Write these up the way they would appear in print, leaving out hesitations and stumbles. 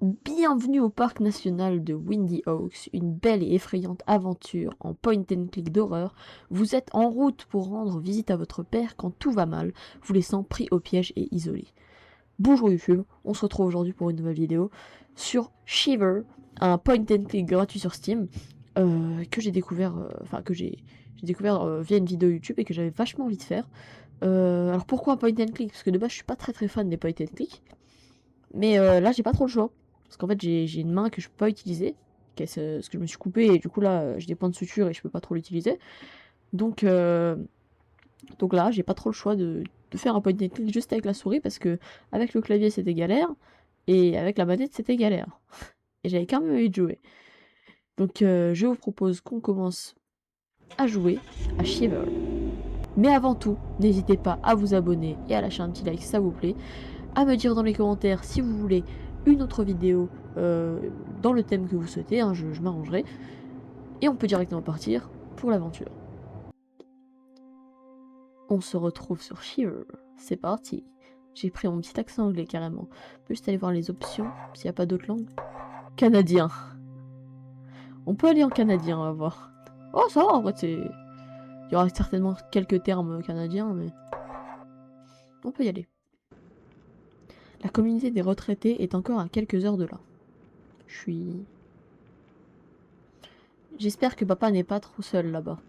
Bienvenue au parc national de Windy Oaks, une belle et effrayante aventure en point and click d'horreur. Vous êtes en route pour rendre visite à votre père quand tout va mal, vous laissant pris au piège et isolé. Bonjour YouTube, on se retrouve aujourd'hui pour une nouvelle vidéo sur Shiver, un point and click gratuit sur Steam que j'ai découvert, j'ai découvert via une vidéo YouTube et que j'avais vachement envie de faire. Alors pourquoi un point and click? Parce que de base je suis pas très fan des point and click, mais là j'ai pas trop le choix. Parce qu'en fait, j'ai une main que je peux pas utiliser. Parce que je me suis coupé et du coup, là, j'ai des points de suture et je peux pas trop l'utiliser. Donc, donc là, j'ai pas trop le choix de faire un point and click juste avec la souris parce que avec le clavier, c'était galère. Et avec la manette, c'était galère. Et j'avais quand même envie de jouer. Donc, je vous propose qu'on commence à jouer à Shiver. Mais avant tout, n'hésitez pas à vous abonner et à lâcher un petit like si ça vous plaît. À me dire dans les commentaires si vous voulez une autre vidéo dans le thème que vous souhaitez, hein, je m'arrangerai. Et on peut directement partir pour l'aventure. On se retrouve sur Shiver. C'est parti. J'ai pris mon petit accent anglais carrément. On peut juste aller voir les options, s'il n'y a pas d'autres langues. Canadien. On peut aller en canadien, on va voir. Oh, ça va, en vrai, c'est... Il y aura certainement quelques termes canadiens, mais... On peut y aller. La communauté des retraités est encore à quelques heures de là. Je suis... J'espère que papa n'est pas trop seul là-bas.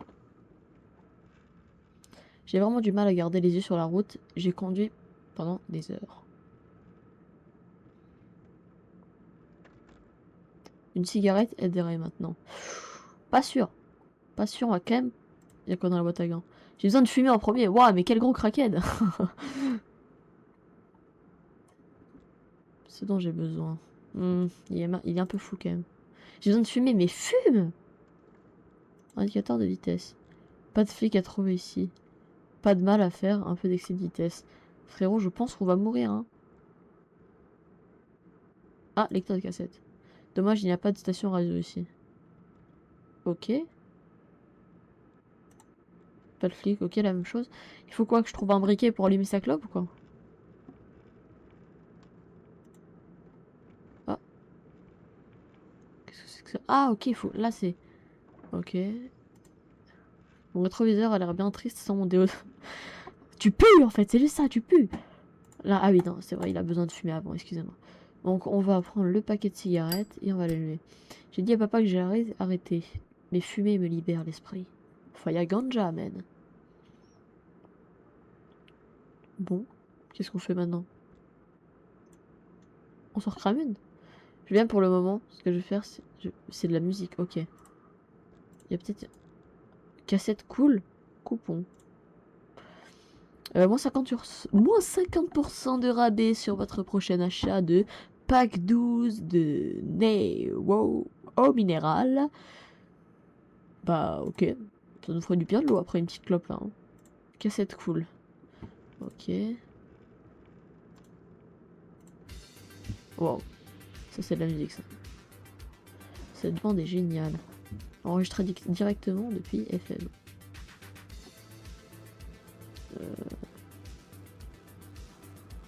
J'ai vraiment du mal à garder les yeux sur la route. J'ai conduit pendant des heures. Une cigarette aiderait maintenant. Pas sûr. Pas sûr, on va quand même... Il y a quoi dans la boîte à gants? J'ai besoin de fumer en premier. Waouh, mais quel gros crackhead. Ce dont j'ai besoin. Il est un peu fou quand même. J'ai besoin de fumer, mais fume! Indicateur de vitesse. Pas de flic à trouver ici. Pas de mal à faire, un peu d'excès de vitesse. Frérot, je pense qu'on va mourir, hein. Ah, lecteur de cassette. Dommage, il n'y a pas de station radio ici. Ok. Pas de flic, ok, la même chose. Il faut quoi, que je trouve un briquet pour allumer sa clope ou quoi? Ah. Qu'est-ce que c'est que ça? Ah, ok, il faut... Là, c'est... Ok. Mon rétroviseur a l'air bien triste sans mon déo. Tu pues, en fait, c'est juste ça, tu pues. Là, ah oui, non, c'est vrai, il a besoin de fumer avant, excusez-moi. Donc, on va prendre le paquet de cigarettes et on va l'allumer. J'ai dit à papa que j'ai arrêté. Mais fumer me libère l'esprit. Faya ganja, man. Bon, qu'est-ce qu'on fait maintenant? On s'en recrame une? Je viens pour le moment. Ce que je vais faire, c'est de la musique. Ok. Il y a peut-être... Cassette cool. Coupon. Moins 50% de rabais sur votre prochain achat de pack 12 de Neo au minéral. Bah ok. Ça nous ferait du bien de l'eau après une petite clope là. Hein. Cassette cool. Ok. Wow. Ça c'est de la musique ça. Cette bande est géniale. Enregistrée directement depuis FM.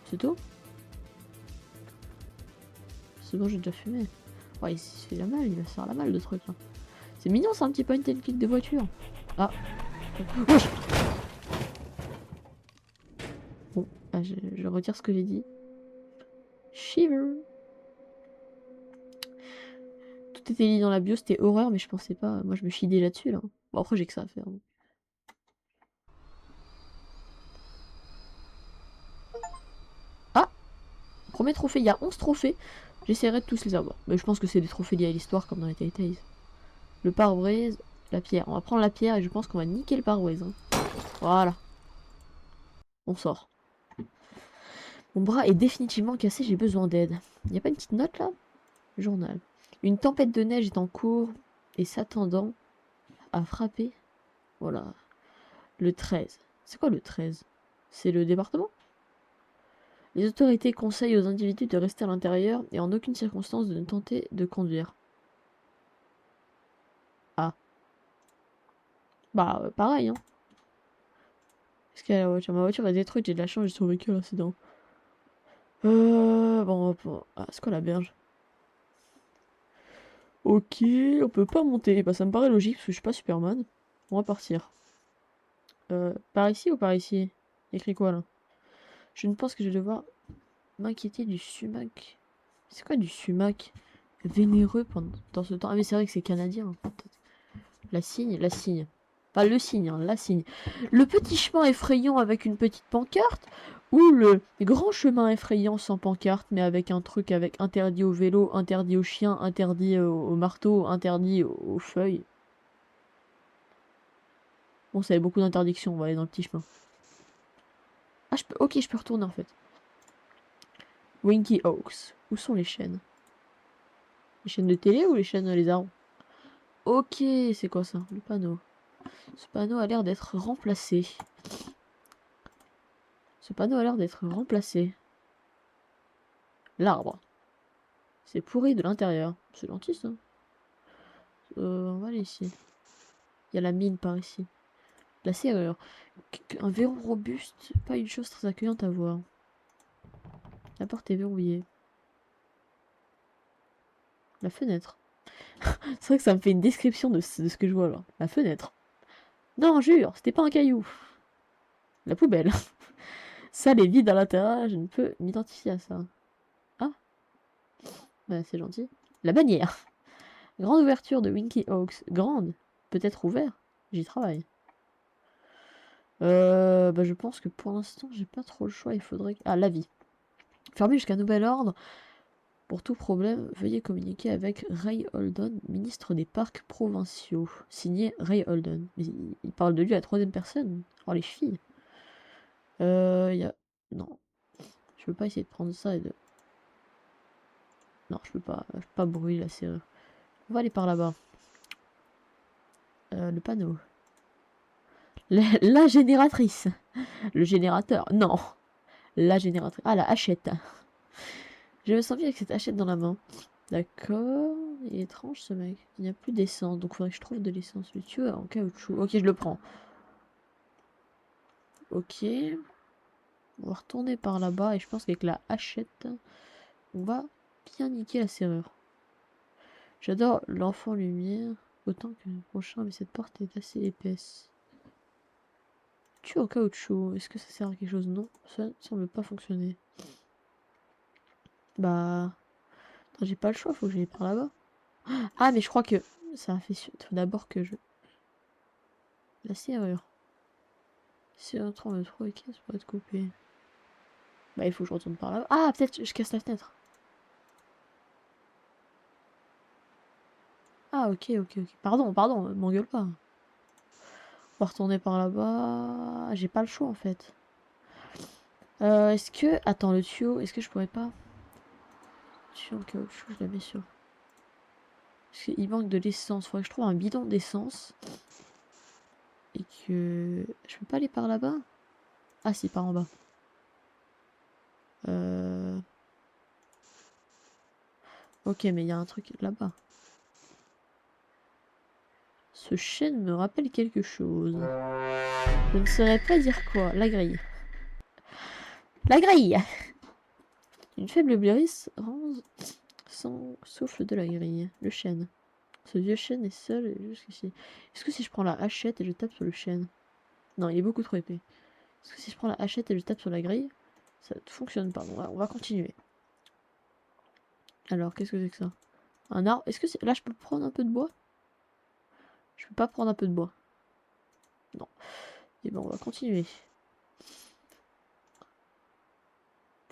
C'est tout? C'est bon, j'ai déjà fumé. Ouais, il se fait la malle, il va se faire la malle de trucs là. C'est mignon, c'est un petit point and click de voiture. Ah. Wesh. Bon, ah, je retire ce que j'ai dit. Shiver. Tout était dit dans la bio, c'était horreur, mais je pensais pas. Moi, je me chie déjà dessus là. Bon, après, j'ai que ça à faire. Ah! Premier trophée, il y a 11 trophées. J'essaierai de tous les avoir. Mais je pense que c'est des trophées liés à l'histoire, comme dans les Telltales. Le pare-brise, la pierre. On va prendre la pierre et je pense qu'on va niquer le pare-brise. Hein. Voilà. On sort. Mon bras est définitivement cassé, j'ai besoin d'aide. Il n'y a pas une petite note là? Journal. Une tempête de neige est en cours et s'attendant à frapper. Voilà. Le 13. C'est quoi le 13? C'est le département? Les autorités conseillent aux individus de rester à l'intérieur et en aucune circonstance de ne tenter de conduire. Ah. Bah, pareil, hein. Qu'est-ce qu'il y a la voiture? Ma voiture est détruite, j'ai de la chance, j'ai survécu à l'accident. Bon, ah, c'est quoi la berge? Ok, on peut pas monter. Bah ça me paraît logique parce que je suis pas Superman. On va partir. Par ici ou par ici? Écrit quoi là? Je ne pense que je vais devoir m'inquiéter du sumac. C'est quoi du sumac? Vénéreux dans ce temps. Ah mais c'est vrai que c'est canadien. La cygne, la cygne. Pas le cygne, hein, la cygne. Le petit chemin effrayant avec une petite pancarte ou le grand chemin effrayant sans pancarte mais avec un truc avec interdit au vélo, interdit aux chiens, interdit au marteau, interdit aux feuilles. Bon, ça avait beaucoup d'interdictions, on va aller dans le petit chemin. Ah, ok, je peux retourner en fait. Winky Oaks. Où sont les chaînes? Les chaînes de télé ou les chaînes les armes? Ok, c'est quoi ça? Le panneau. Ce panneau a l'air d'être remplacé. Ce panneau a l'air d'être remplacé. L'arbre. C'est pourri de l'intérieur. C'est gentil ça. On va aller ici. Il y a la mine par ici. La serrure. Un verrou robuste. Pas une chose très accueillante à voir. La porte est verrouillée. La fenêtre. C'est vrai que ça me fait une description de ce que je vois là. La fenêtre. Non, jure, c'était pas un caillou. La poubelle. Ça, les vides à l'intérieur, je ne peux m'identifier à ça. Ah, bah, c'est gentil. La bannière. Grande ouverture de Winky Oaks. Grande. Peut-être ouvert. J'y travaille. Bah, je pense que pour l'instant, j'ai pas trop le choix. Il faudrait... Ah, la vie. Fermé jusqu'à nouvel ordre. Pour tout problème, veuillez communiquer avec Ray Holden, ministre des Parcs provinciaux. Signé Ray Holden. Mais il parle de lui à la troisième personne. Oh, les filles. Il y a... Non. Je peux pas essayer de prendre ça et de... Non, je peux pas brûler la serrure. On va aller par là-bas. Le panneau. La génératrice. Le générateur. Non. La génératrice. Ah, la hachette. Je me sens bien avec cette hachette dans la main. D'accord. Il est étrange ce mec. Il n'y a plus d'essence. Donc il faudrait que je trouve de l'essence. Le tuyau en caoutchouc. Ok, je le prends. Ok. On va retourner par là-bas. Et je pense qu'avec la hachette, on va bien niquer la serrure. J'adore l'enfant lumière. Autant que le prochain. Mais cette porte est assez épaisse. Tuyau en caoutchouc. Est-ce que ça sert à quelque chose? Non. Ça ne semble pas fonctionner. Bah... J'ai pas le choix. Faut que j'aille par là-bas. Ah, mais je crois que ça a fait... Faut d'abord que je... La serrure. Si on trouve le trou, ok, ça pourrait être coupé. Bah, il faut que je retourne par là. Ah, peut-être je casse la fenêtre. Ah, ok, ok, ok. Pardon, pardon, m'engueule pas. On va retourner par là-bas. J'ai pas le choix en fait. Est-ce que. Attends, le tuyau, est-ce que je pourrais pas. Tuyau en caoutchouc, je la mets sur. Parce qu'il manque de l'essence. Faudrait que je trouve un bidon d'essence. Et que. Je peux pas aller par là-bas? Ah, si, par en bas. Ok, mais il y a un truc là-bas. Ce chêne me rappelle quelque chose. Je ne saurais pas dire quoi. La grille. La grille! Une faible brise rend sans souffle de la grille. Le chêne. Ce vieux chêne est seul jusqu'ici. Est-ce que si je prends la hachette et je tape sur le chêne? Non, il est beaucoup trop épais. Est-ce que si je prends la hachette et je tape sur la grille, ça ne fonctionne pas. Bon, on va continuer. Alors, qu'est-ce que c'est que ça? Un arbre. Est-ce que là, je peux prendre un peu de bois? Je peux pas prendre un peu de bois. Non. Et ben, on va continuer.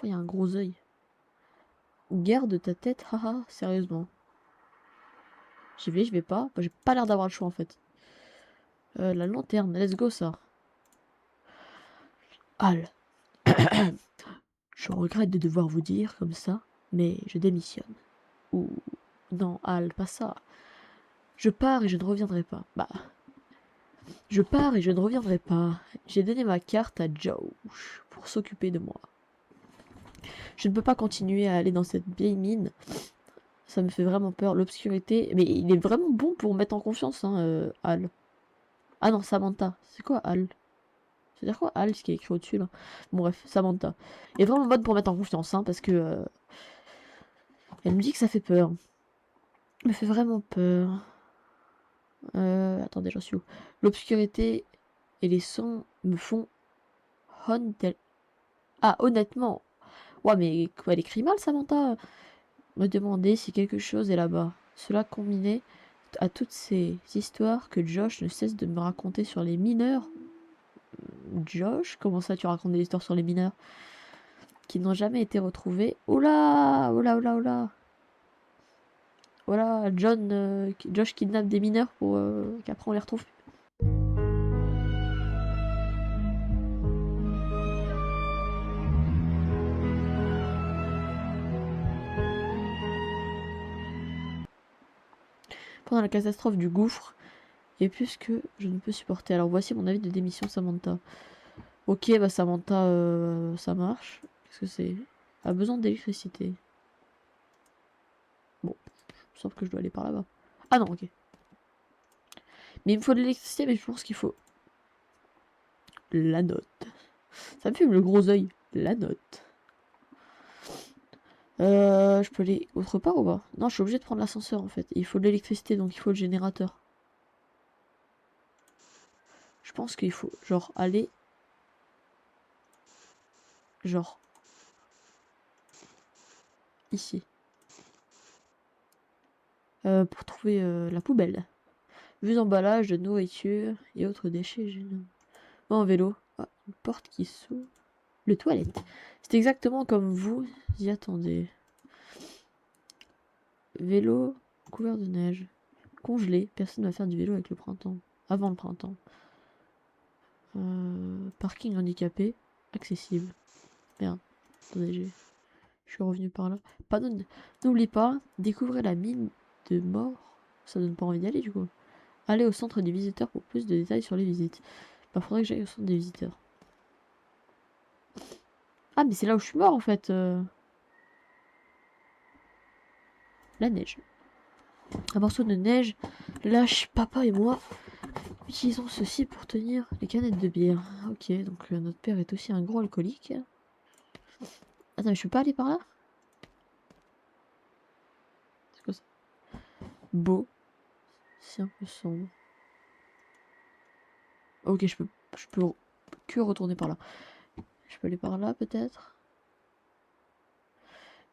Il y a un gros œil. Garde ta tête, haha, sérieusement. J'y vais, je vais pas. J'ai pas l'air d'avoir le choix en fait. La lanterne, let's go ça. Al. Je regrette de devoir vous dire comme ça, mais je démissionne. Ou non, Al, pas ça. Je pars et je ne reviendrai pas. Bah, je pars et je ne reviendrai pas. J'ai donné ma carte à Josh pour s'occuper de moi. Je ne peux pas continuer à aller dans cette vieille mine. Ça me fait vraiment peur. L'obscurité. Mais il est vraiment bon pour mettre en confiance, hein, Al. Ah non, Samantha. C'est quoi Al? C'est-à-dire quoi Al, ce qui est écrit au-dessus là? Bon, bref, Samantha. Elle est vraiment bonne pour mettre en confiance, hein, parce que. Elle me dit que ça fait peur. Me fait vraiment peur. Attendez, j'en suis où? L'obscurité et les sons me font haunted. Ah, honnêtement. Ouais, mais quoi, elle écrit mal, Samantha? Me demander si quelque chose est là-bas. Cela combiné à toutes ces histoires que Josh ne cesse de me raconter sur les mineurs. Josh? Comment ça, tu racontes des histoires sur les mineurs? Qui n'ont jamais été retrouvés. Oula! Oula, oula, oula! Voilà, Josh kidnappe des mineurs pour qu'après on les retrouve. Pendant la catastrophe du gouffre, et plus que je ne peux supporter. Alors voici mon avis de démission, Samantha. Ok, bah Samantha, ça marche. Qu'est-ce que c'est? A besoin d'électricité. Bon, sauf que je dois aller par là-bas. Ah non, ok. Mais il me faut de l'électricité, mais je pense qu'il faut la note. Ça me fume le gros œil. La note. Je peux aller autre part ou pas? Non, je suis obligé de prendre l'ascenseur en fait. Il faut de l'électricité, donc il faut le générateur. Je pense qu'il faut, genre, aller... Genre... Ici. Pour trouver la poubelle. Vus emballages de nourriture et autres déchets gênants. Oh, en vélo. Ah, une porte qui s'ouvre. Le toilette. C'est exactement comme vous y attendez. Vélo couvert de neige. Congelé. Personne ne va faire du vélo avec le printemps. Avant le printemps. Parking handicapé. Accessible. Merde. Attendez, je suis revenu par là. N'oublie pas, découvrez la mine de mort. Ça donne pas envie d'y aller du coup. Allez au centre des visiteurs pour plus de détails sur les visites. Bah faudrait que j'aille au centre des visiteurs. Ah mais c'est là où je suis mort en fait. La neige. Un morceau de neige. Lâche papa et moi. Utilisons ceci pour tenir les canettes de bière. Ok, donc notre père est aussi un gros alcoolique. Attends, mais je peux pas aller par là? C'est quoi ça? Beau. C'est un peu sombre. Ok, je peux que retourner par là. Je peux aller par là peut-être.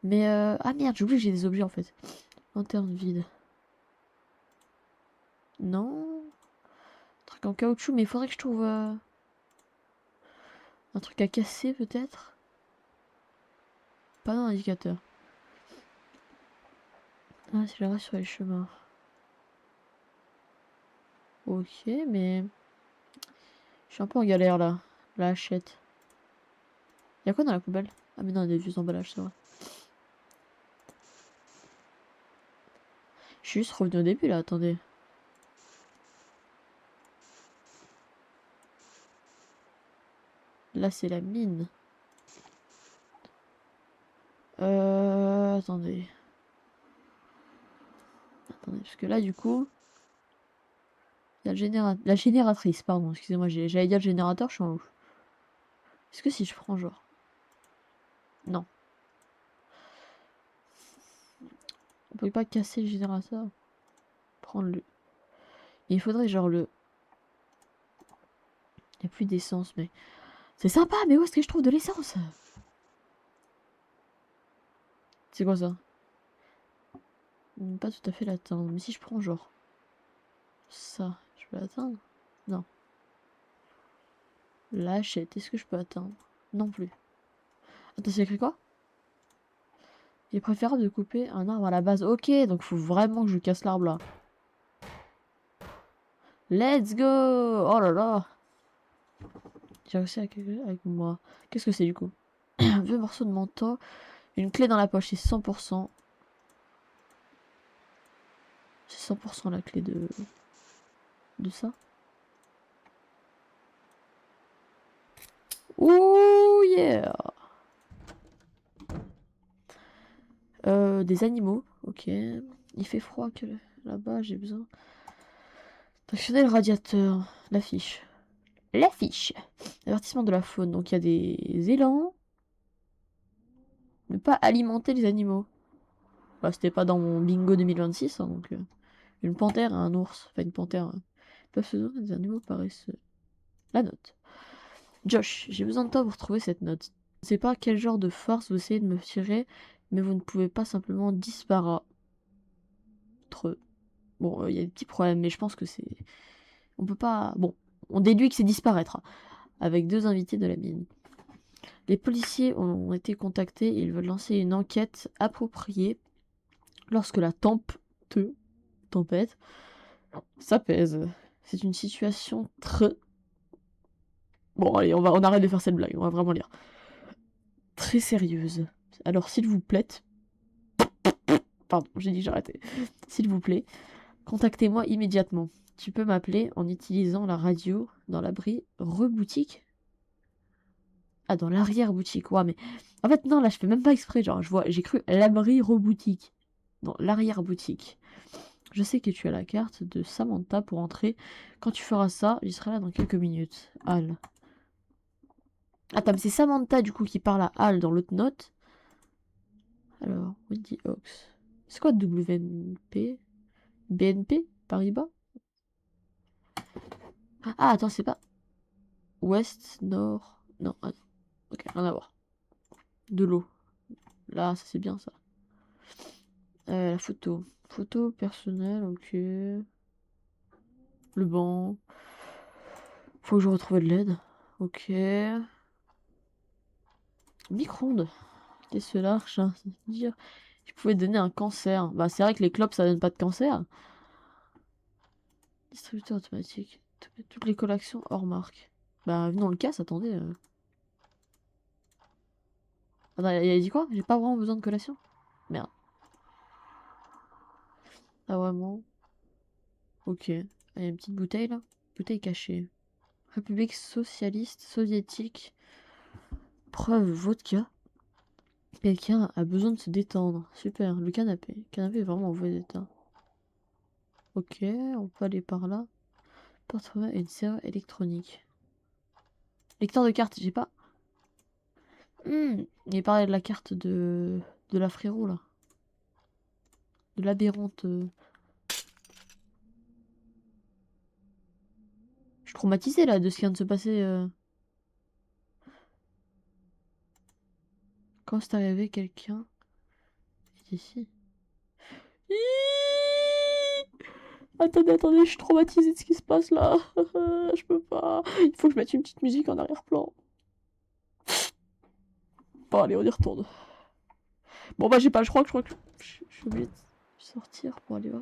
Mais ah merde, j'oublie que j'ai des objets en fait. Lanterne vide. Non. Truc en caoutchouc, mais il faudrait que je trouve un truc à casser peut-être. Pas d'indicateur. Ah, c'est là sur les chemins. Ok, mais je suis un peu en galère là. La hachette. Y'a quoi dans la poubelle? Ah mais non, il y a des vieux emballages, c'est vrai. Je suis juste revenu au début là, attendez. Là c'est la mine. Attendez. Attendez, parce que là du coup... Il y a la génératrice, pardon, excusez-moi, j'allais dire le générateur, je suis en ouf. Est-ce que si je prends genre... Non. On peut pas casser le générateur. Prendre le... Il faudrait genre le... Il n'y a plus d'essence, mais... C'est sympa, mais où est-ce que je trouve de l'essence? C'est quoi ça? Pas tout à fait l'atteindre. Mais si je prends genre... Ça, je peux l'atteindre? Non. L'hachette, est-ce que je peux atteindre? Non plus. Attends, c'est écrit quoi? Il est préférable de couper un arbre à la base. Ok, donc faut vraiment que je casse l'arbre là. Let's go! Oh là là! J'ai réussi avec moi. Qu'est-ce que c'est du coup? Un vieux morceau de manteau. Une clé dans la poche, c'est 100%. C'est 100% la clé de ça. Ouh yeah! Des animaux, ok. Il fait froid que là-bas, j'ai besoin. D'actionner le radiateur. L'affiche. L'affiche! Avertissement de la faune. Donc il y a des élans. Ne pas alimenter les animaux. Bah, c'était pas dans mon bingo 2026, hein, donc... une panthère et un ours. Enfin, une panthère... peuvent se donner des animaux paresseux. La note. Josh, j'ai besoin de toi pour trouver cette note. Je ne sais pas quel genre de force vous essayez de me tirer, mais vous ne pouvez pas simplement disparaître. Bon, il y a des petits problèmes, mais je pense que c'est... On peut pas... Bon, on déduit que c'est disparaître, hein, avec 2 invités de la mine. Les policiers ont été contactés et ils veulent lancer une enquête appropriée lorsque la tempête s'apaise. C'est une situation très... Bon, allez, on arrête de faire cette blague, on va vraiment lire. Très sérieuse. Alors, s'il vous plaît... Pardon, j'ai dit que j'arrêtais. S'il vous plaît, contactez-moi immédiatement. Tu peux m'appeler en utilisant la radio dans l'abri reboutique. Ah, dans l'arrière-boutique. Ouais, mais... En fait, non, là, je fais même pas exprès. Genre, j'ai cru l'abri reboutique. Dans l'arrière-boutique. Je sais que tu as la carte de Samantha pour entrer. Quand tu feras ça, j'y serai là dans quelques minutes. Hal. Attends, mais c'est Samantha, du coup, qui parle à Hal dans l'autre note. Alors, Windy Oaks. C'est quoi WNP? BNP Paribas? Ah, attends, c'est pas... Ouest, nord... Non, attends. Ok, rien à voir. De l'eau. Là, ça c'est bien ça. La photo. Photo personnelle, ok. Le banc. Faut que je retrouve de l'aide. Ok. Micro-ondes. Qu'est-ce que là, dire qui pouvait donner un cancer. Bah, c'est vrai que les clopes ça donne pas de cancer. Distributeur automatique. Toutes les collections hors marque. Bah, vu dans le casse, attendez. Attends, il a dit quoi? J'ai pas vraiment besoin de collation? Merde. Ah, vraiment? Ok. Il y a une petite bouteille là. Bouteille cachée. République socialiste soviétique. Preuve vodka. Quelqu'un a besoin de se détendre. Super. Le canapé. Le canapé est vraiment en mauvais état. Ok, on peut aller par là. Porte-monnaie et une serrure électronique. Lecteur de carte, j'ai pas. Il parlait de la carte de la frérot là. De l'aberrante. Je suis traumatisée là de ce qui vient de se passer. Quand c'est arrivé, quelqu'un est ici. Attendez, attendez, je suis traumatisée de ce qui se passe là. Je peux pas. Il faut que je mette une petite musique en arrière-plan. Bon, allez, on y retourne. Bon, bah, j'ai pas, je crois que je suis obligée de sortir pour aller voir.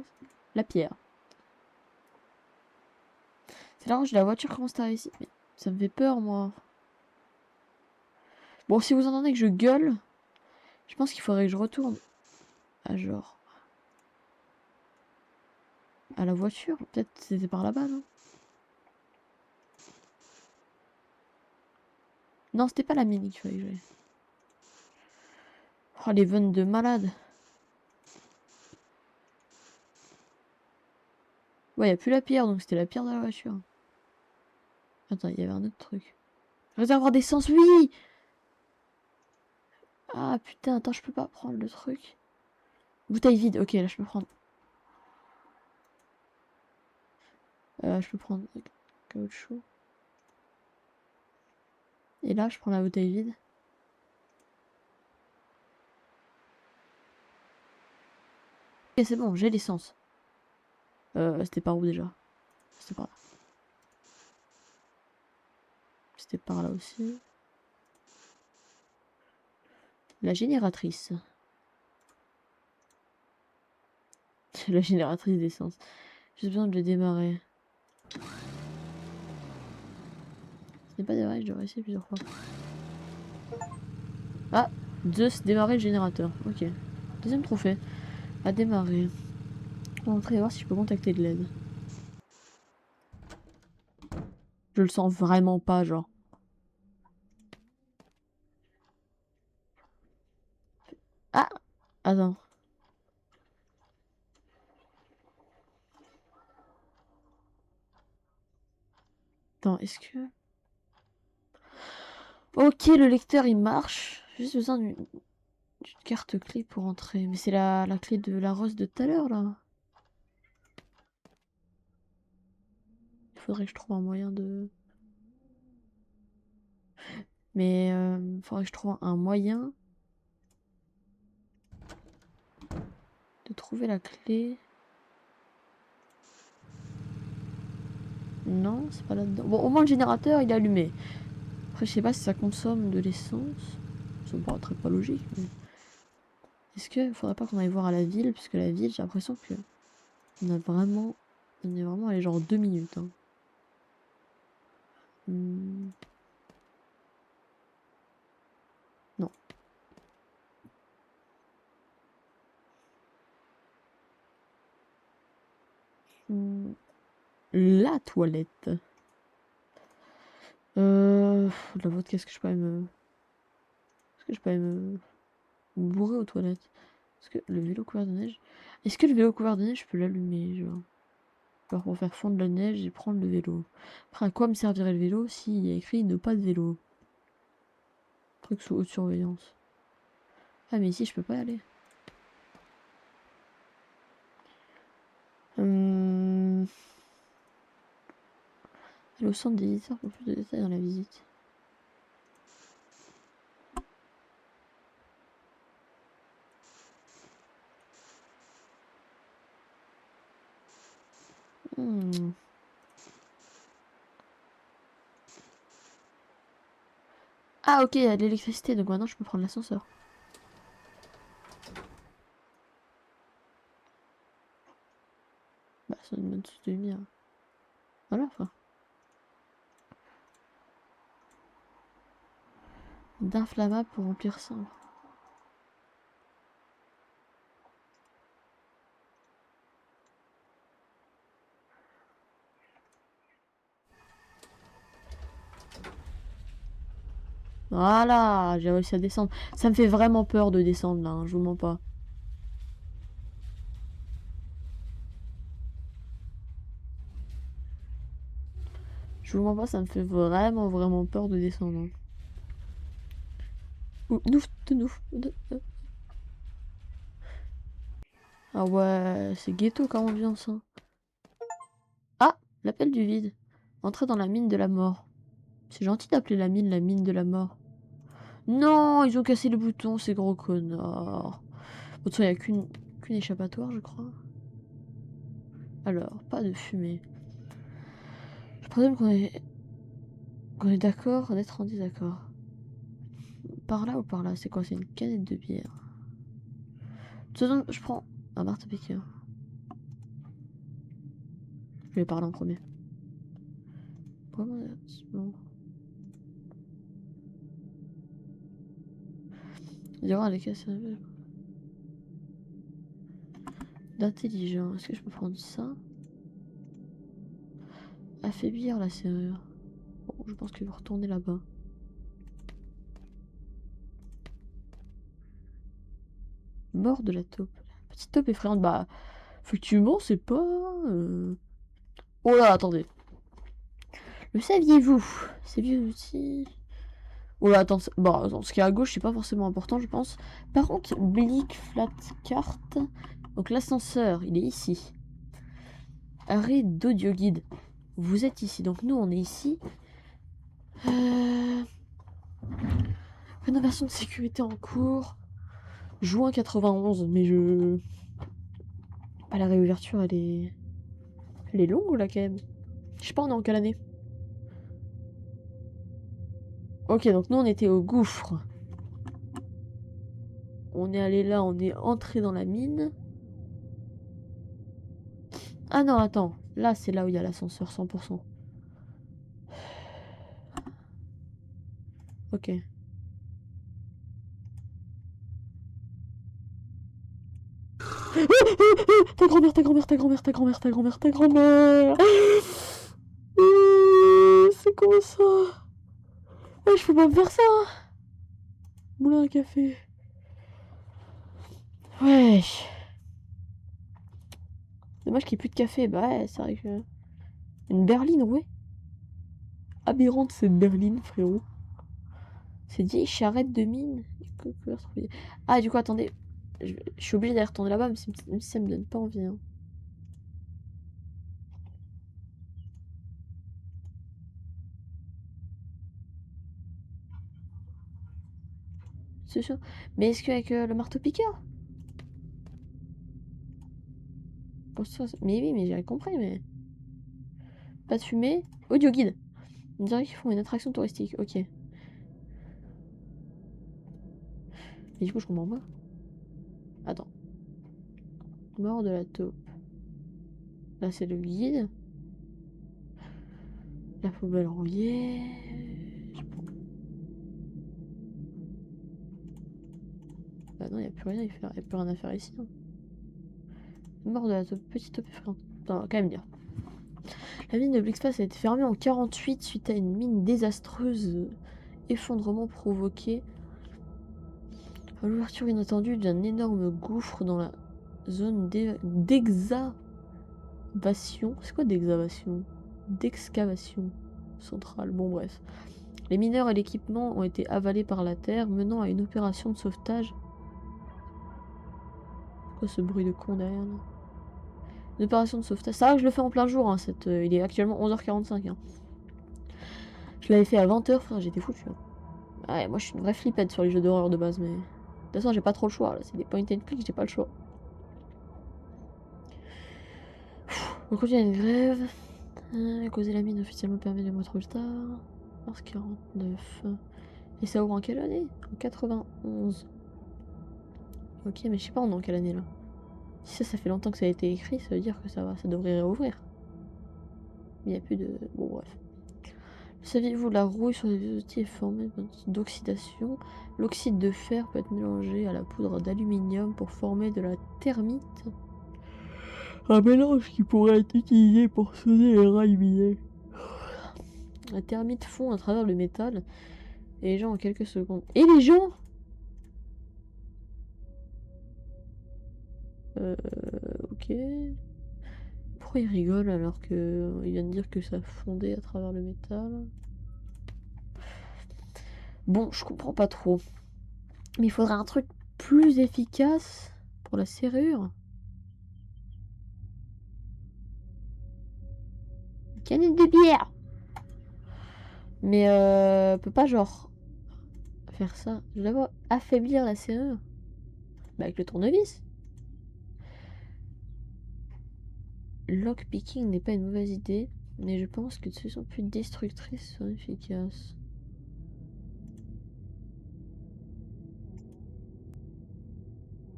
La pierre. C'est là où j'ai la voiture commence à arriver ici. Mais ça me fait peur, moi. Bon, si vous entendez que je gueule, je pense qu'il faudrait que je retourne. À genre. À la voiture. Peut-être c'était par là-bas, non? Non, c'était pas la mine qu'il fallait que j'aille. Oh, les vannes de malade. Ouais, y a plus la pierre, donc c'était la pierre de la voiture. Attends, il y avait un autre truc. Réservoir d'essence, oui! Ah putain, attends, je peux pas prendre le truc. Bouteille vide, ok, là je peux prendre. Je peux prendre caoutchouc. Et là, je prends la bouteille vide. Ok, c'est bon, j'ai l'essence. C'était par où déjà? C'était par là. C'était par là aussi. La génératrice. La génératrice d'essence. J'ai besoin de le démarrer. Ce n'est pas démarré, je devrais essayer plusieurs fois. Ah, démarrer le générateur. Ok. Deuxième trophée. À démarrer. On va entrer et voir si je peux contacter de l'aide. Je le sens vraiment pas, genre. Ah! Attends. Attends, est-ce que... Ok, le lecteur il marche. J'ai juste besoin d'une... Une carte clé pour entrer. Mais c'est la clé de la rose de tout à l'heure, là. Il faudrait que je trouve un moyen de... Mais il faudrait que je trouve un moyen de trouver la clé. Non, c'est pas là-dedans. Bon, au moins le générateur, il est allumé. Après, je sais pas si ça consomme de l'essence. Ça me paraîtrait pas logique, mais... Est-ce qu'il faudrait pas qu'on aille voir à la ville? Puisque la ville, j'ai l'impression que... On est vraiment allé genre 2 minutes. Hein. Non. La toilette. La vôtre, qu'est-ce que je peux me... Est-ce que je peux me bourrer aux toilettes? Est-ce que le vélo couvert de neige... Est-ce que le vélo couvert de neige, je peux l'allumer, genre? Alors pour faire fondre la neige et prendre le vélo. Après, à quoi me servirait le vélo s'il y a écrit ne pas de vélo? Truc sous haute surveillance. Ah mais ici je peux pas y aller. Aller au centre des visiteurs pour plus de détails dans la visite. Ah ok, il y a de l'électricité, donc maintenant je peux prendre l'ascenseur. Bah c'est une bonne source de lumière. Voilà, enfin. D'inflammable pour remplir ça. Voilà, j'ai réussi à descendre. Ça me fait vraiment peur de descendre là, hein, je vous mens pas. Je vous mens pas, ça me fait vraiment peur de descendre. Hein. Ouh, Ah ouais, c'est ghetto comme ambiance. Hein. Ah, l'appel du vide. Entrer dans la mine de la mort. C'est gentil d'appeler la mine de la mort. Non, ils ont cassé le bouton, ces gros connards. De toute façon, il n'y a qu'une échappatoire, je crois. Alors, pas de fumée. Je présume qu'on est d'accord d'être en désaccord. Par là ou par là? C'est quoi? C'est une canette de bière. De toute façon, je prends un marteau-piqueur. Je vais parler en premier. Vraiment, bon. Il y aura les casses d'intelligent. Est-ce que je peux prendre ça? Affaiblir la serrure. Bon, je pense qu'il va retourner là-bas. Mort de la taupe. Petite taupe effrayante. Bah, effectivement, c'est pas... Oh là, attendez. Le saviez-vous? Ces vieux outils... Oh là, attends, bon, attends, ce qui est à gauche, c'est pas forcément important, je pense. Par contre, Blick, flat carte. Donc l'ascenseur, il est ici. Arrêt d'audio guide. Vous êtes ici, donc nous, on est ici. Rénovation de sécurité en cours. Juin 91, mais je... Ah, la réouverture, elle est... Elle est longue, là, quand même. Je sais pas, on est en quelle année? Ok, donc nous, on était au gouffre. On est allé là, on est entré dans la mine. Ah non, attends. Là, c'est là où il y a l'ascenseur, 100%. Ok. Ta grand-mère, ta grand-mère, ta grand-mère, ta grand-mère, ta grand-mère, ta grand-mère. C'est quoi ça? Je peux pas me faire ça. Moulin à café. Wesh. Dommage qu'il n'y ait plus de café. Bah ouais, c'est vrai que... Une berline, ouais. Aberrante cette berline, frérot. C'est dit charrette de mine. Ah, du coup, attendez. Je suis obligée d'aller retourner là-bas, même si ça me donne pas envie. Hein. C'est sûr. Mais est-ce qu'avec le marteau-piqueur? Mais oui, mais j'ai compris, mais... Pas de fumée. Audio guide. On dirait qu'ils font une attraction touristique. Ok. Mais du coup, je comprends pas. Attends. Mort de la taupe. Là, c'est le guide. La poubelle rouillée. Bah non, il n'y a plus rien, y a plus rien à faire ici. Hein. Mort de la taupe, petite taupe effrayante. Attends, quand même dire. La mine de Blixpass a été fermée en 48 suite à une mine désastreuse. Effondrement provoqué à l'ouverture inattendue d'un énorme gouffre dans la zone d'exavation. C'est quoi d'exavation? D'excavation centrale. Bon, bref. Les mineurs et l'équipement ont été avalés par la terre, menant à une opération de sauvetage. Quoi ce bruit de con derrière là? Une opération de sauvetage. Ça va que je le fais en plein jour. Hein, il est actuellement 11h45. Hein. Je l'avais fait à 20h, frère, j'étais foutu. Hein. Ouais, moi je suis une vraie flippette sur les jeux d'horreur de base, mais. De toute façon, j'ai pas trop le choix. Là, c'est des point and click, j'ai pas le choix. On continue une grève. Causer la mine officiellement permet les mois trop tard. Mars 49. Et ça ouvre en quelle année? En 91. Ok, mais je sais pas en quelle année là. Si ça fait longtemps que ça a été écrit, ça veut dire que ça va, ça devrait réouvrir. Il n'y a plus de. Bon, bref. Saviez-vous, la rouille sur les outils est formée d'oxydation. L'oxyde de fer peut être mélangé à la poudre d'aluminium pour former de la thermite. Un mélange qui pourrait être utilisé pour sonner les rails minés. La thermite fond à travers le métal. Et les gens en quelques secondes. Et les gens ok. Pourquoi il rigole alors que il vient de dire que ça fondait à travers le métal? Bon, je comprends pas trop. Mais il faudrait un truc plus efficace pour la serrure. Une canette de bière. Mais peut pas genre faire ça. Je dois d'abord affaiblir la serrure. Bah avec le tournevis. Lockpicking n'est pas une mauvaise idée, mais je pense que de façon plus destructrice sont efficaces.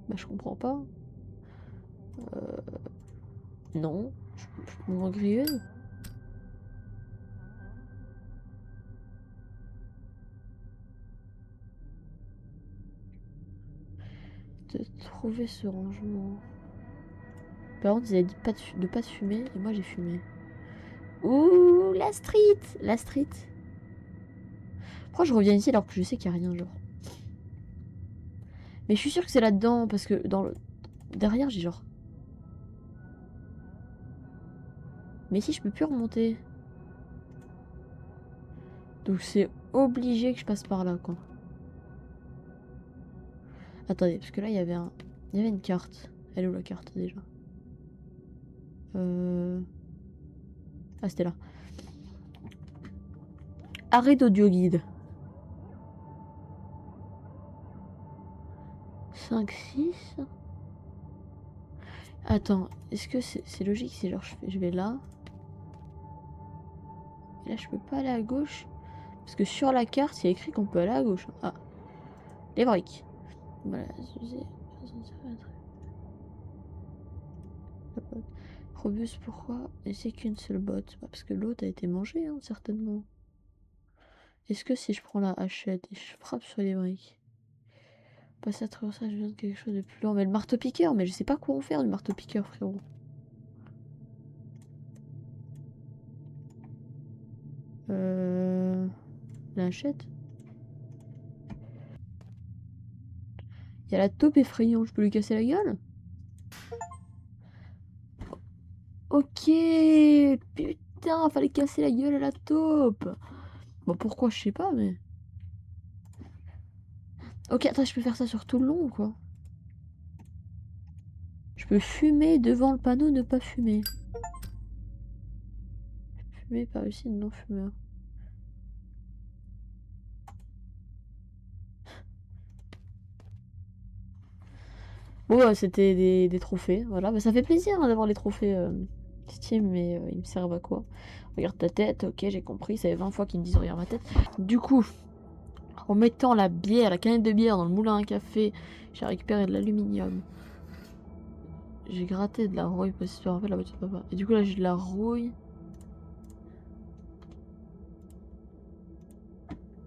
Bah je comprends pas. Non, je peux m'en griller. De trouver ce rangement. Par contre, ils avaient dit de pas fumer, et moi j'ai fumé. Ouh, la street! La street. Pourquoi je reviens ici alors que je sais qu'il n'y a rien, genre? Mais je suis sûre que c'est là-dedans, parce que dans le... Derrière, j'ai genre... Mais si, je peux plus remonter. Donc c'est obligé que je passe par là, quoi. Attendez, parce que là, il y avait un... Il y avait une carte. Elle est où la carte, déjà? Ah, c'était là. Arrêt d'audio guide. 5, 6. Attends, est-ce que c'est logique si genre je vais là? Et là, je peux pas aller à gauche? Parce que sur la carte, il y a écrit qu'on peut aller à gauche. Ah, les briques. Voilà, robuste, pourquoi? Et c'est qu'une seule botte. Bah, parce que l'autre a été mangée, hein, certainement. Est-ce que si je prends la hachette et je frappe sur les briques, passer à travers ça, j'ai besoin de quelque chose de plus lent. Mais le marteau-piqueur, mais je sais pas quoi en faire du marteau-piqueur, frérot. La hachette. Il y a la taupe effrayante, je peux lui casser la gueule? Ok, putain, fallait casser la gueule à la taupe. Bon, pourquoi, je sais pas, mais... Ok, attends, je peux faire ça sur tout le long ou quoi? Je peux fumer devant le panneau, ne pas fumer. Fumer par ici, non fumeur. Bon, c'était des trophées, voilà. Bah, ça fait plaisir hein, d'avoir les trophées Steam, mais ils me servent à quoi? Regarde ta tête, ok, j'ai compris, ça fait 20 fois qu'ils me disent regarde ma tête. Du coup, en mettant la bière, la canette de bière dans le moulin à café, j'ai récupéré de l'aluminium. J'ai gratté de la rouille parce que tu te rappelles la voiture de papa. Et du coup là j'ai de la rouille.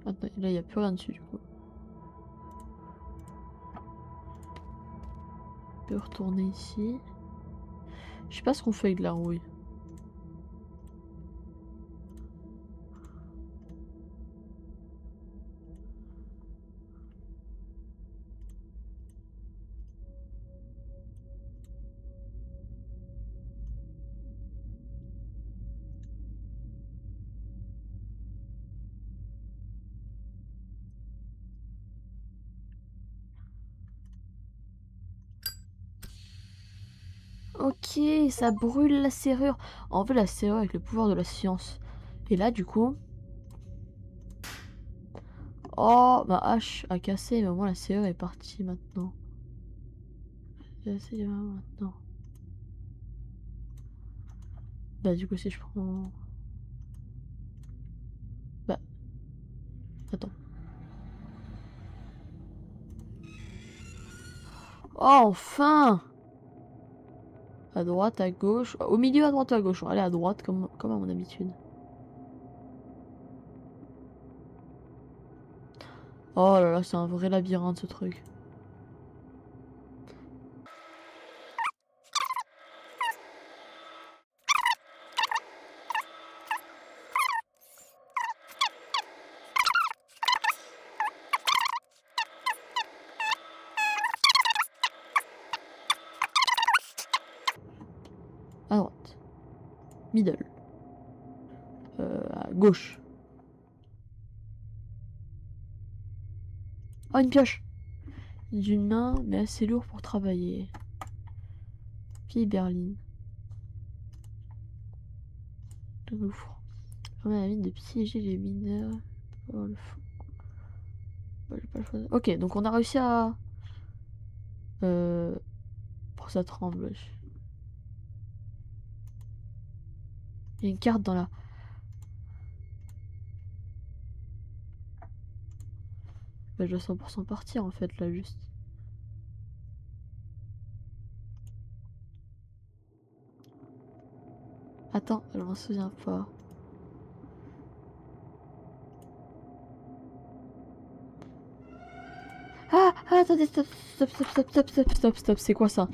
Attends, là il n'y a plus rien dessus du coup. Je peux retourner ici. Je sais pas ce qu'on fait avec de la rouille. Ok, ça brûle la serrure. En fait la serrure avec le pouvoir de la science. Et là du coup... Oh, ma hache a cassé, mais au moins la serrure est partie maintenant. C'est maintenant. Bah du coup si je prends... Bah... Attends. Oh enfin! À droite, à gauche... Au milieu, à droite, à gauche. Allez à droite comme à mon habitude. Oh là là, c'est un vrai labyrinthe ce truc. À droite. Middle. À gauche. Oh, une pioche! Du nain, mais assez lourd pour travailler. Puis berline. De gouffre. Permet à la mine de piéger les mineurs. Oh, le fou. Bah, j'ai pas le choix. Ok, donc on a réussi à... Pour ça tremble. Il y a une carte dans la... Bah, je dois 100% partir en fait là juste. Attends, je m'en souviens pas. Attendez, stop, c'est quoi ça?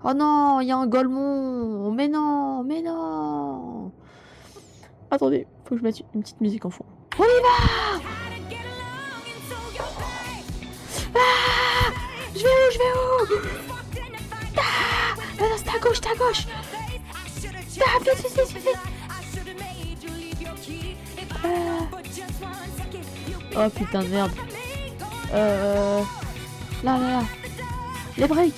Oh non, il y a un golemon! Mais non, mais non! Attendez, faut que je mette une petite musique en fond. On y va! Ah! Je vais où? Je vais où? Ah! Non, c'est à gauche, c'est à gauche! Ah, vite! Oh putain de merde. Là. Les breaks!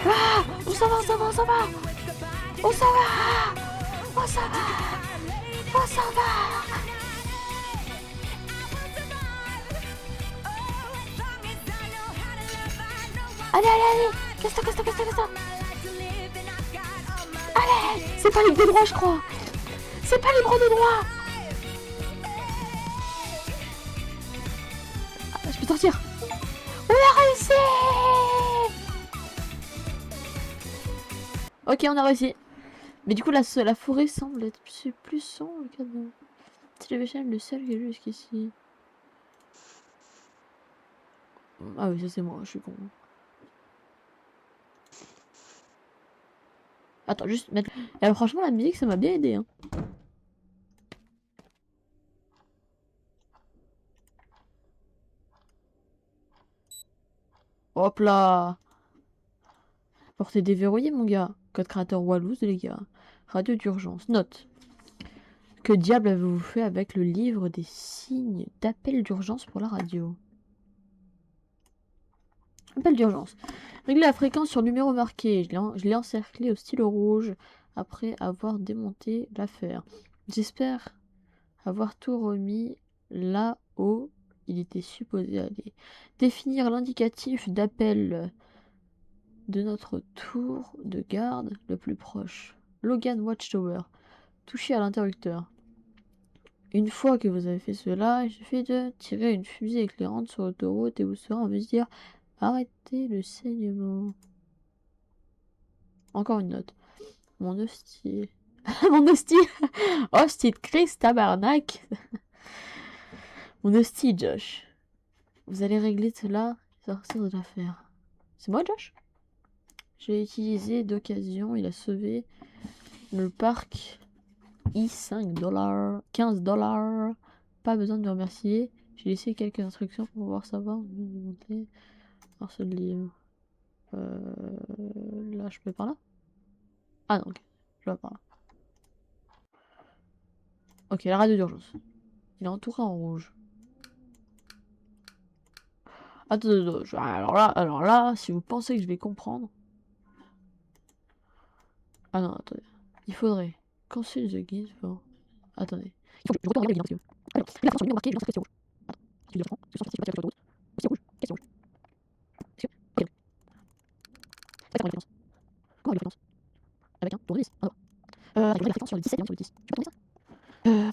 Ah! Oh, ça va! Oh, ça va! Oh, ça va! Oh, ça va! Oh, ça va! Allez! Casse-toi! Allez! C'est pas libre de droit, je crois! C'est pas libre de droit! Ah, je peux sortir! On a réussi! Ok, on a réussi. Mais du coup, la forêt semble être plus sombre qu'avant. C'est le seul que j'ai jusqu'ici. Ah oui, ça c'est moi, je suis con. Attends, juste mettre... franchement, la musique, ça m'a bien aidé. Hein. Hop là! Portée déverrouillée, mon gars. Code créateur Wallouz, les gars. Radio d'urgence. Note. Que diable avez-vous fait avec le livre des signes d'appel d'urgence pour la radio? Appel d'urgence. Réglez la fréquence sur le numéro marqué. Je l'ai encerclé au stylo rouge après avoir démonté l'affaire. J'espère avoir tout remis là où il était supposé aller. Définir l'indicatif d'appel de notre tour de garde le plus proche. Logan Watchtower. Touchez à l'interrupteur. Une fois que vous avez fait cela, il suffit de tirer une fusée éclairante sur l'autoroute et vous serez en mesure d'arrêter le saignement. Encore une note. Mon hostie. Mon hostie. Hostie de Christ, tabarnak. Mon hostie, Josh. Vous allez régler cela et sortir de l'affaire. C'est moi, Josh? J'ai utilisé d'occasion. Il a sauvé le parc. $5, $15. Pas besoin de me remercier. J'ai laissé quelques instructions pour pouvoir savoir où monter. Alors ce livre. Là, je peux par là? Ah non, ok. Je vais par là. Ok, la radio d'urgence. Il est entouré en rouge. Attends, alors là, si vous pensez que je vais comprendre. Ah non, attendez. Il faudrait consulte the guide pour. Attendez. Il faut que je retourne regarder les vidéos. Alors, la France sur le numéro marqué, je lance question rouge. Attends, tu le prends, tu sens que c'est pas question rouge. Question rouge. Est-ce que. Ok. C'est comment il finance? Comment il finance? Avec un tournevis. Ah non. Je regarde la fréquence sur le 17 et sur le 10. Tu peux tourner ça? Non,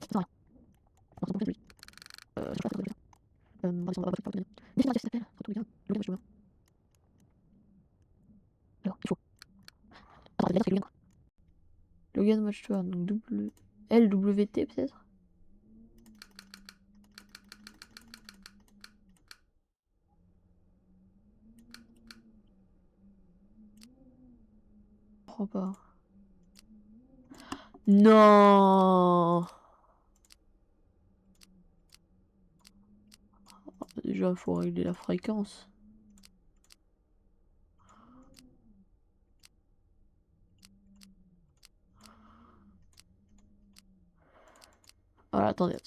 ça sert à rien. Non, c'est bon, joli. Je sais pas si ça. Définir un s'appelle. Retour de garde. Logan Watchtower. Alors, il faut. Attends, la lettre est Logan. Logan Watchtower, donc LWT peut-être? Je crois pas. Non. Déjà, il faut régler la fréquence. Voilà, attendez.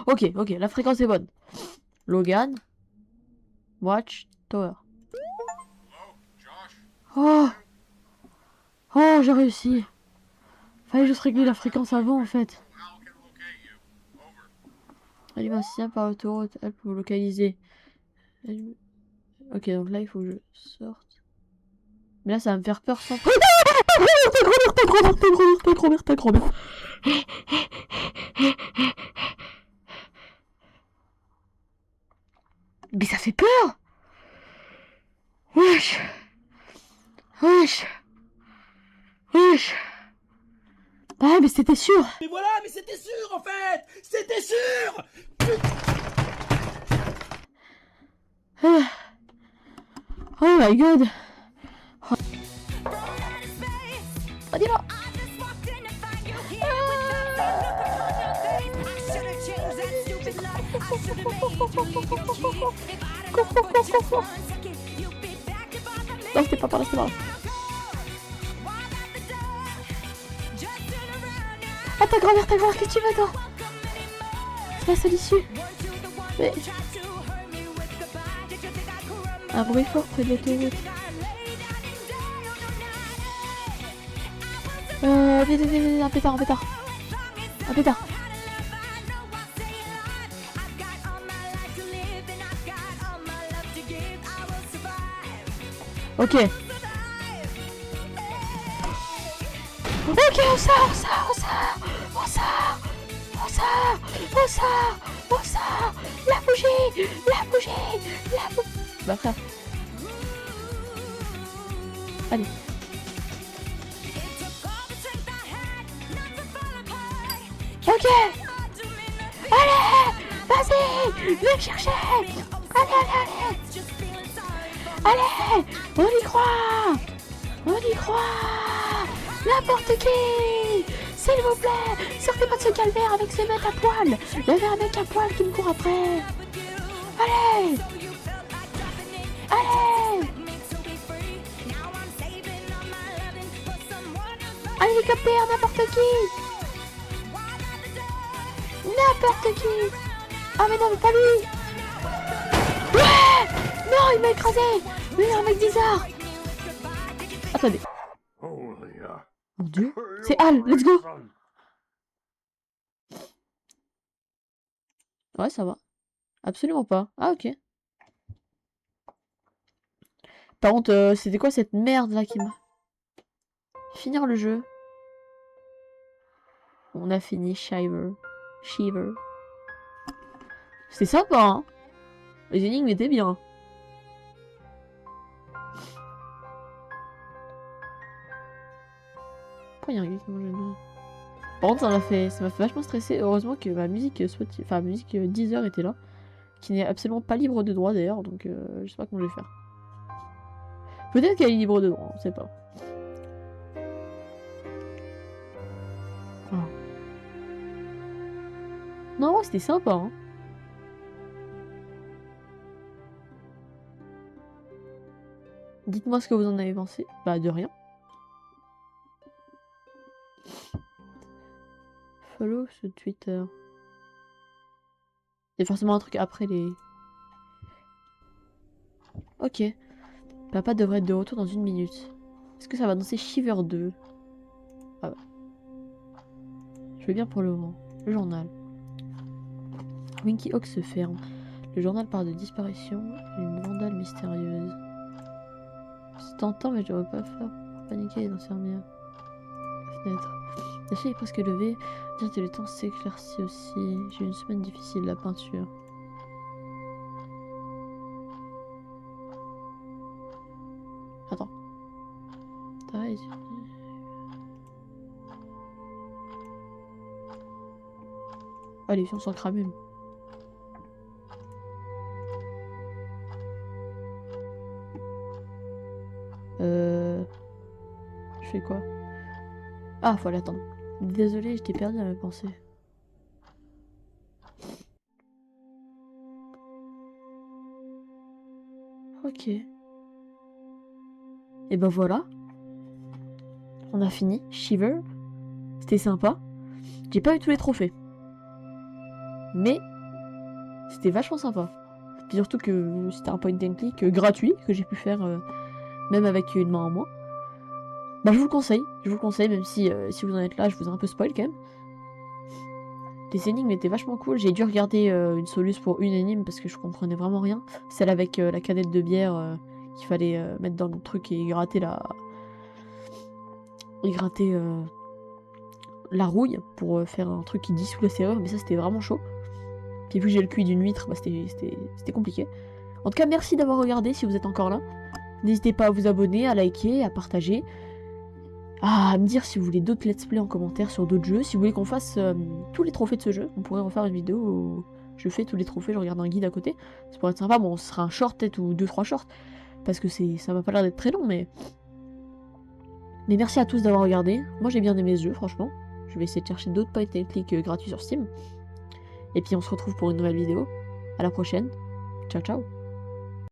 Ok, la fréquence est bonne. Logan. Watchtower. Oh, j'ai réussi. Fallait juste régler la fréquence avant, en fait. Allume un signal par l'autoroute, elle peut vous localiser. Ok, donc là, il faut que je sorte. Mais là, ça va me faire peur sans... Ta grand-mère. Mais ça fait peur. Wesh. Ah, mais c'était sûr. Mais voilà, mais c'était sûr en fait. C'était sûr. Oh my god. Oh, dis-moi. Non, c'était pas par là, c'était par là. Ah, ta grand-mère, qu'est-ce que tu veux, toi? C'est la seule issue. Mais... un bruit fort près de l'autoroute. Vite, un pétard. Ok. Ok, on sort. La bougie. Bah frère. Allez. Ok. Allez, vas-y, viens me chercher. Allez, on y croit. N'importe qui. S'il vous plaît, sortez pas de ce calvaire avec ce mec à poil. Il y avait un mec à poil qui me court après. Allez. Un hélicoptère, n'importe qui. N'importe qui. Ah mais non, mais pas lui. Ouais. Non, il m'a écrasé. Lui, un mec bizarre. Attendez. Mon dieu. C'est Al, let's go. Ouais, ça va. Absolument pas. Ah, ok. Par contre, c'était quoi cette merde là qui m'a... Finir le jeu. On a fini Shiver. Shiver. C'était sympa, hein. Les énigmes étaient bien. Pourquoi il y a un gars qui mange une... Par contre, ça m'a fait vachement stresser. Heureusement que ma musique Spotify, enfin ma musique Deezer était là, qui n'est absolument pas libre de droit d'ailleurs, donc je sais pas comment je vais faire. Peut-être qu'elle est libre de droit, on sait pas. Oh. Non, c'était sympa, hein. Dites-moi ce que vous en avez pensé. Bah, de rien. Follow ce Twitter. Il y a forcément un truc après les... Ok. Papa devrait être de retour dans 1 minute. Est-ce que ça va danser Shiver 2? Ah bah. Je vais bien pour le moment. Le journal. Winky Hawk se ferme. Le journal parle de disparition d'une vandale mystérieuse. C'est tentant, mais je devrais pas faire paniquer les infirmières. La fenêtre. La fille est presque levée. Bien que le temps s'éclaircit aussi. J'ai eu une semaine difficile, la peinture. Attends. Ah, les filles sont cramées. Je fais quoi? Ah, faut l'attendre. Désolée, j'étais perdue à mes pensées. Ok. Et ben voilà. On a fini. Shiver. C'était sympa. J'ai pas eu tous les trophées. Mais c'était vachement sympa. Puis surtout que c'était un point and click gratuit que j'ai pu faire même avec une main en moins. Bah je vous le conseille, même si si vous en êtes là, je vous ai un peu spoil quand même. Les énigmes étaient vachement cool, j'ai dû regarder une soluce pour une énigme parce que je comprenais vraiment rien. Celle avec la canette de bière qu'il fallait mettre dans le truc et gratter la rouille pour faire un truc qui dissout la serrure, mais ça c'était vraiment chaud. Puis vu que j'ai le QI d'une huître, bah, c'était compliqué. En tout cas, merci d'avoir regardé si vous êtes encore là. N'hésitez pas à vous abonner, à liker, à partager. À me dire si vous voulez d'autres let's play en commentaire sur d'autres jeux. Si vous voulez qu'on fasse tous les trophées de ce jeu, on pourrait refaire une vidéo où je fais tous les trophées, je regarde un guide à côté. Ça pourrait être sympa. Bon, ce sera un short peut-être ou 2-3 shorts. Parce que ça m'a pas l'air d'être très long, mais... Mais merci à tous d'avoir regardé. Moi j'ai bien aimé ce jeu, franchement. Je vais essayer de chercher d'autres point and click gratuits sur Steam. Et puis on se retrouve pour une nouvelle vidéo. À la prochaine. Ciao ciao.